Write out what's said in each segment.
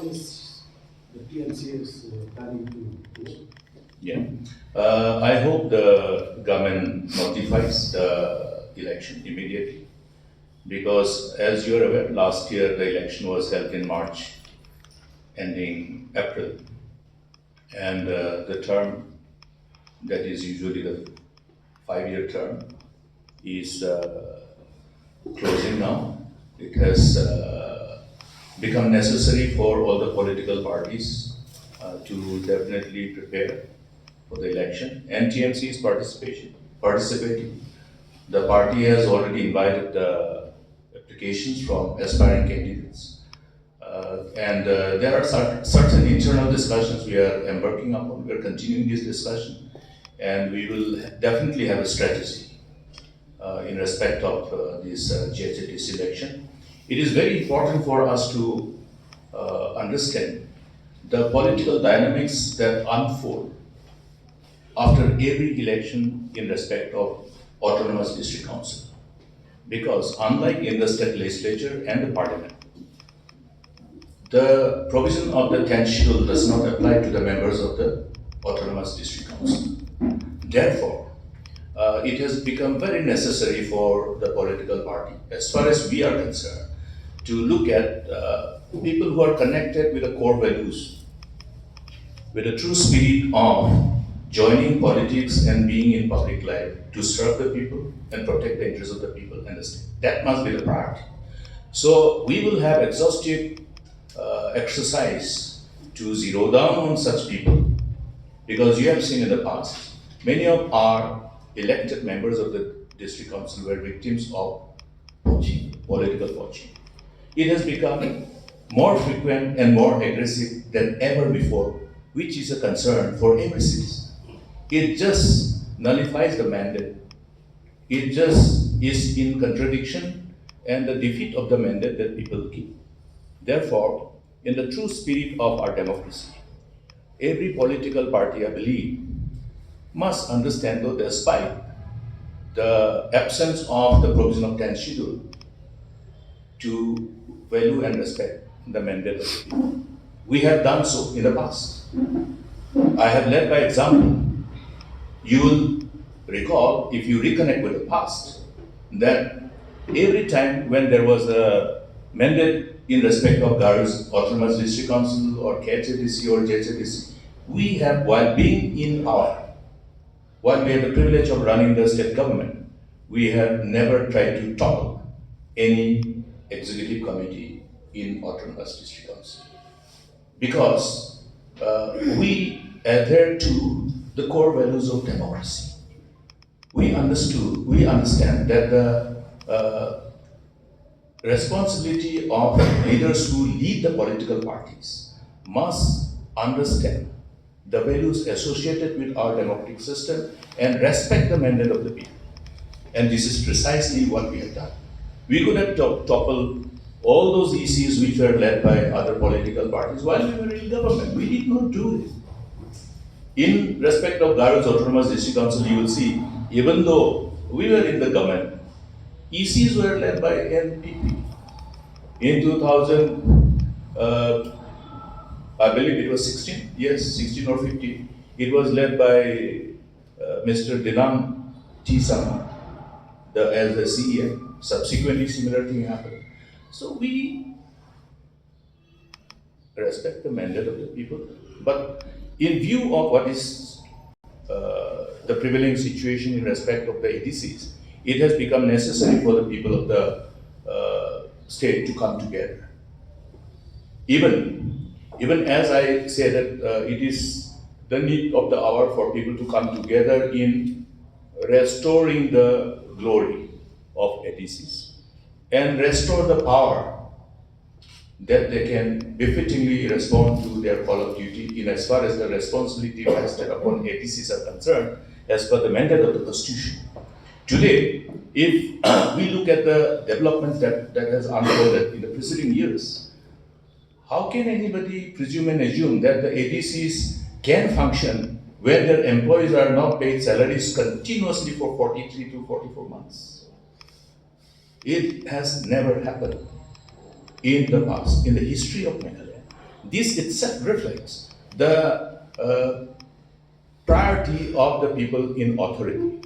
this the TNC is planning to do? Yeah. I hope the government notifies the election immediately, because as you are aware, last year the election was held in March, ending April, and the term that is usually the 5-year term is closing now. It has become necessary for all the political parties to definitely prepare for the election, and TMC is participating. The party has already invited applications from aspiring candidates, and there are certain internal discussions we are embarking upon. We are continuing this discussion, and we will definitely have a strategy in respect of this GHADC election. It is very important for us to understand the political dynamics that unfold after every election in respect of autonomous district council. Because unlike in the state legislature and the parliament, the provision of the 10th schedule does not apply to the members of the autonomous district council. Therefore, it has become very necessary for the political party, as far as we are concerned, to look at people who are connected with the core values, with a true spirit of joining politics and being in public life to serve the people and protect the interests of the people and the state. That must be the priority. So we will have exhaustive exercise to zero down on such people, because you have seen in the past, many of our elected members of the district council were victims of poaching, political poaching. It has become more frequent and more aggressive than ever before, which is a concern for every citizen. It just nullifies the mandate. It just is in contradiction and the defeat of the mandate that people keep. Therefore, in the true spirit of our democracy, every political party, I believe, must understand, though despite the absence of the provision of 10th schedule, to value and respect the mandate of the people. We have done so in the past. I have led by example. You will recall, if you reconnect with the past, that every time when there was a mandate in respect of GHADC, Autonomous District Council, or GHADC or GHADC, we have, while we have the privilege of running the state government, we have never tried to topple any executive committee in Autonomous District Council, because we adhere to the core values of democracy. We understand that the responsibility of leaders who lead the political parties must understand the values associated with our democratic system and respect the mandate of the people. And this is precisely what we have done. We could have toppled all those ECs which were led by other political parties while we were in government. We did not do it. In respect of GHADC Autonomous District Council, you will see, even though we were in the government, ECs were led by NPP. In 2000, I believe it was 16 or 15, it was led by Mr. Dinam T. Sangma as the CEM. Subsequently, similar thing happened. So we respect the mandate of the people, but in view of what is the prevailing situation in respect of the ADCs, it has become necessary for the people of the state to come together. Even as I say that it is the need of the hour for people to come together in restoring the glory of ADCs and restore the power that they can befittingly respond to their call of duty in as far as the responsibility vested upon ADCs are concerned, as per the mandate of the Constitution. Today, if we look at the developments that has unfolded in the preceding years, how can anybody presume and assume that the ADCs can function when their employees are not paid salaries continuously for 43 to 44 months? It has never happened in the past, in the history of Meghalaya. this itself reflects the priority of the people in authority.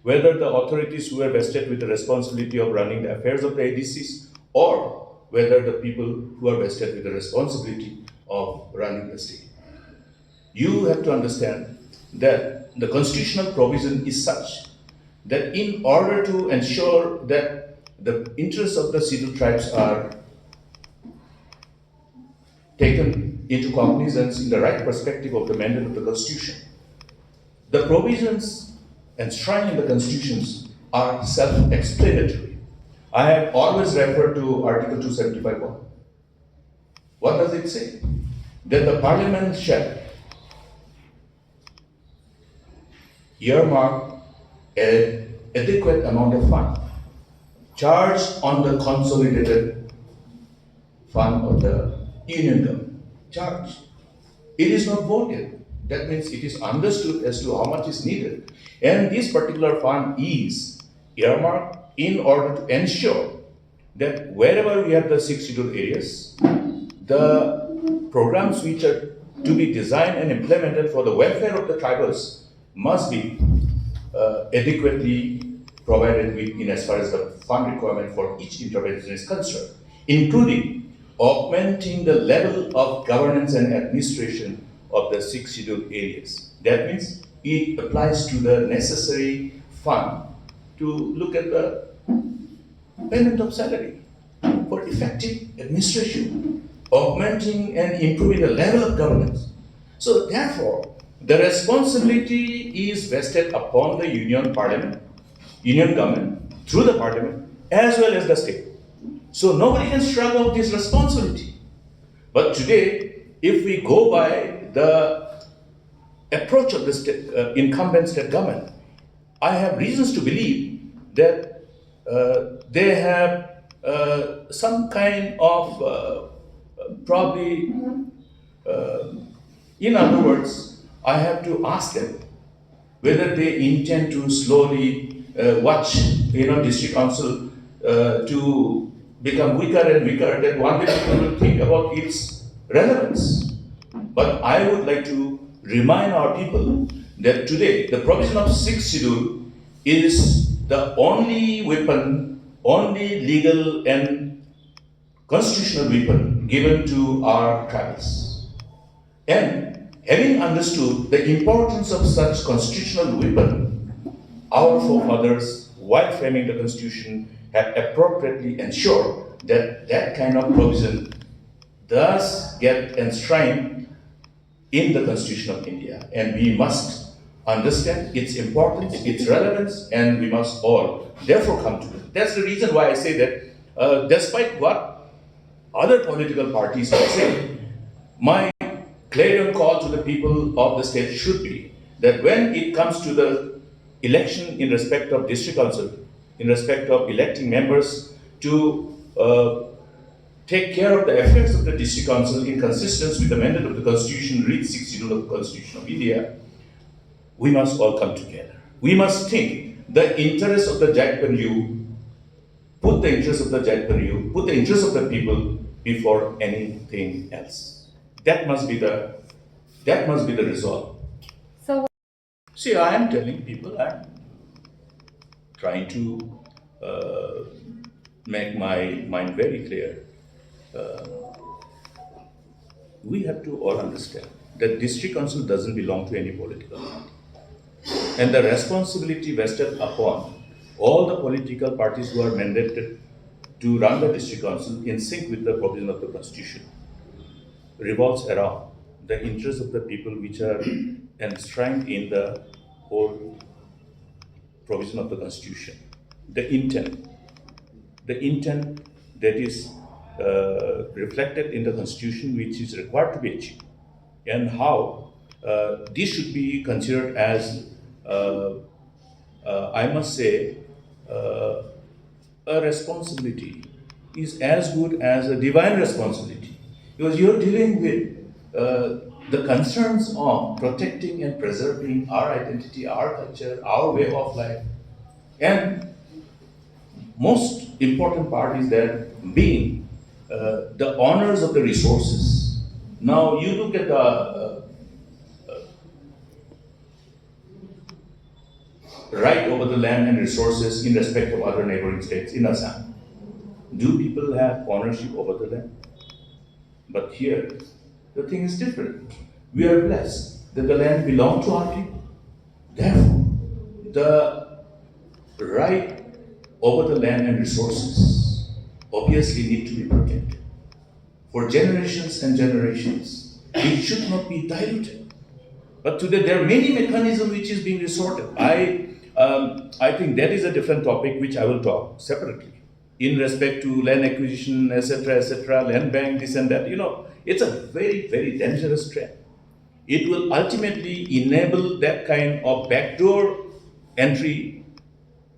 Whether the authorities who are vested with the responsibility of running the affairs of the ADCs, or whether the people who are vested with the responsibility of running the state. You have to understand that the constitutional provision is such that in order to ensure that the interests of the scheduled tribes are taken into cognizance in the right perspective of the mandate of the Constitution, the provisions enshrined in the constitutions are self-explanatory. I have always referred to Article 275(1). What does it say? That the Parliament shall earmark an adequate amount of fund charged on the consolidated fund of the union government. Charged. It is not voted. That means it is understood as to how much is needed. And this particular fund is earmarked in order to ensure that wherever we have the 6 scheduled areas, the programs which are to be designed and implemented for the welfare of the tribals must be adequately provided with in as far as the fund requirement for each intervention is concerned, including augmenting the level of governance and administration of the 6 scheduled areas. That means it applies to the necessary fund to look at the payment of salary for effective administration, augmenting and improving the level of governance. So therefore, the responsibility is vested upon the union parliament, union government, through the parliament, as well as the state. So nobody can shrug off this responsibility. But today, if we go by the approach of the state, incumbent state government, I have reasons to believe that they have some kind of probably, in other words, I have to ask them whether they intend to slowly watch, district council to become weaker and weaker, that one day people will think about its relevance. But I would like to remind our people that today the provision of 6th schedule is the only weapon, only legal and constitutional weapon given to our tribals. And having understood the importance of such constitutional weapon, our forefathers, while framing the Constitution, have appropriately ensured that that kind of provision does get enshrined in the Constitution of India. And we must understand its importance, its relevance, and we must all therefore come to it. That's the reason why I say that despite what other political parties may say, my clarion call to the people of the state should be that when it comes to the election in respect of district council, in respect of electing members to take care of the affairs of the district council in consistence with the mandate of the Constitution, read 6 schedule of the Constitution of India, we must all come together. We must think the interest of the Jatpanyu, put the interest of the Jatpanyu, put the interest of the people before anything else. That must be the resolve. So, see, I am telling people, I'm trying to make my mind very clear. We have to all understand that district council doesn't belong to any political party. And the responsibility vested upon all the political parties who are mandated to run the district council in sync with the provision of the Constitution revolves around the interests of the people which are enshrined in the whole provision of the Constitution. The intent that is reflected in the Constitution which is required to be achieved, and how this should be considered as, I must say, a responsibility is as good as a divine responsibility, because you're dealing with the concerns of protecting and preserving our identity, our culture, our way of life. And most important part is that being the owners of the resources, Now you look at the right over the land and resources in respect of other neighboring states in Assam. Do people have ownership over the land? But here, the thing is different. We are blessed that the land belongs to our people. Therefore, the right over the land and resources obviously need to be protected. For generations and generations, it should not be diluted. But today there are many mechanisms which is being resorted. I think that is a different topic which I will talk separately in respect to land acquisition, etc., land bank, this and that. It's a very, very dangerous trend. It will ultimately enable that kind of backdoor entry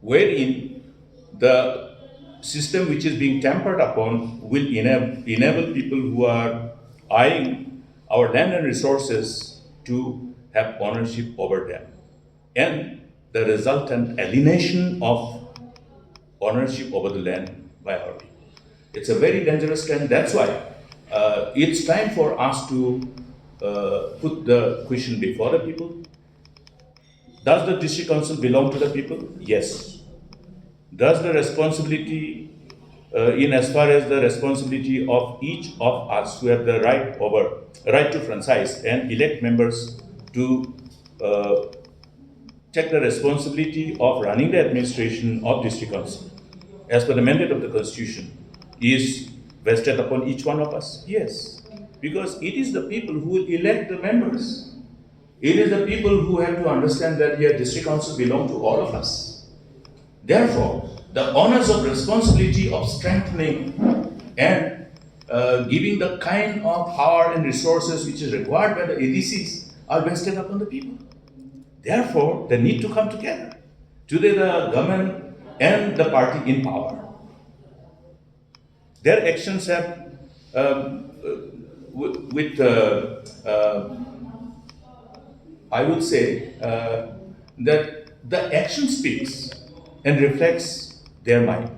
wherein the system which is being tampered upon will enable people who are eyeing our land and resources to have ownership over them. And the resultant alienation of ownership over the land by our people. It's a very dangerous trend. That's why it's time for us to put the question before the people. Does the district council belong to the people? Yes. Does the responsibility, in as far as the responsibility of each of us who have the right to franchise and elect members to take the responsibility of running the administration of district council, as per the mandate of the constitution, is vested upon each one of us? Yes, because it is the people who will elect the members. It is the people who have to understand that here district council belong to all of us. Therefore, the honors of responsibility of strengthening and giving the kind of power and resources which is required by the ADCs are vested upon the people. Therefore, they need to come together. Today, the government and the party in power, their actions have, I would say, that the action speaks and reflects their mind.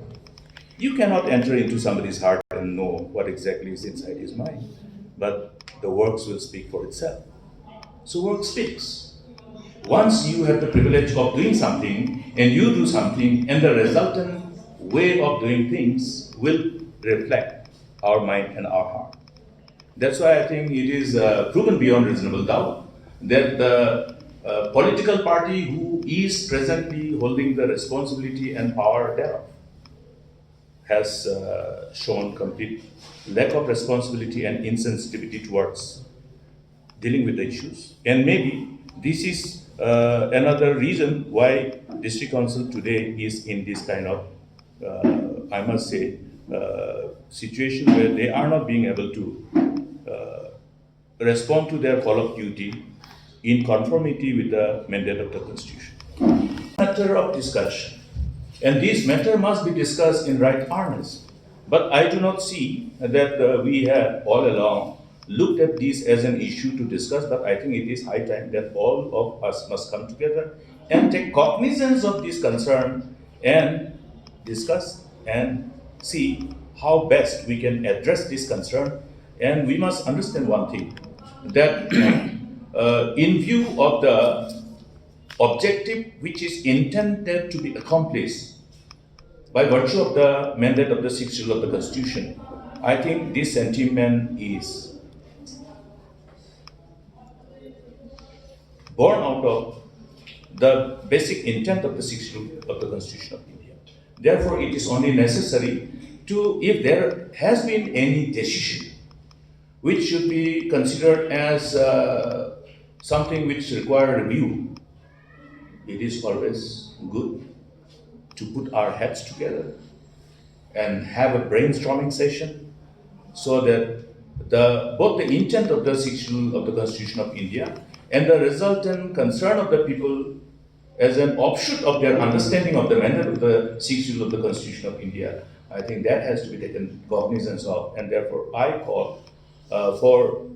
You cannot enter into somebody's heart and know what exactly is inside his mind, but the works will speak for itself. So work speaks. Once you have the privilege of doing something and you do something, and the resultant way of doing things will reflect our mind and our heart. That's why I think it is proven beyond reasonable doubt that the political party who is presently holding the responsibility and power thereof has shown complete lack of responsibility and insensitivity towards dealing with the issues. And maybe this is another reason why district council today is in this kind of, I must say, situation where they are not being able to respond to their call of duty in conformity with the mandate of the Constitution. Matter of discussion, and this matter must be discussed in right earnest. But I do not see that we have all along looked at this as an issue to discuss, but I think it is high time that all of us must come together and take cognizance of this concern and discuss and see how best we can address this concern. And we must understand one thing, that in view of the objective which is intended to be accomplished by virtue of the mandate of the 6th Schedule of the Constitution, I think this sentiment is born out of the basic intent of the 6th Schedule of the Constitution of India. Therefore, it is only necessary to, if there has been any decision which should be considered as something which requires review, it is always good to put our heads together and have a brainstorming session so that both the intent of the 6th Schedule of the Constitution of India and the resultant concern of the people as an offshoot of their understanding of the mandate of the 6th Schedule of the Constitution of India, I think that has to be taken cognizance of, and therefore I call for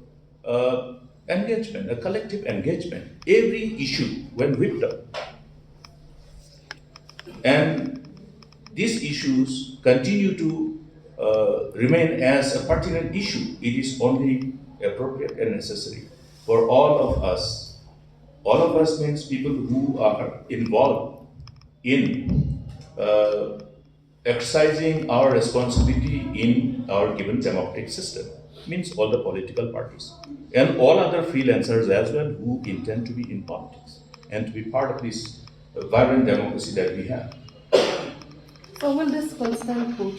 engagement, a collective engagement. Every issue when whipped up, and these issues continue to remain as a pertinent issue, it is only appropriate and necessary for all of us. All of us means people who are involved in exercising our responsibility in our given democratic system, means all the political parties and all other freelancers as well who intend to be in politics and to be part of this vibrant democracy that we have. So will this constant push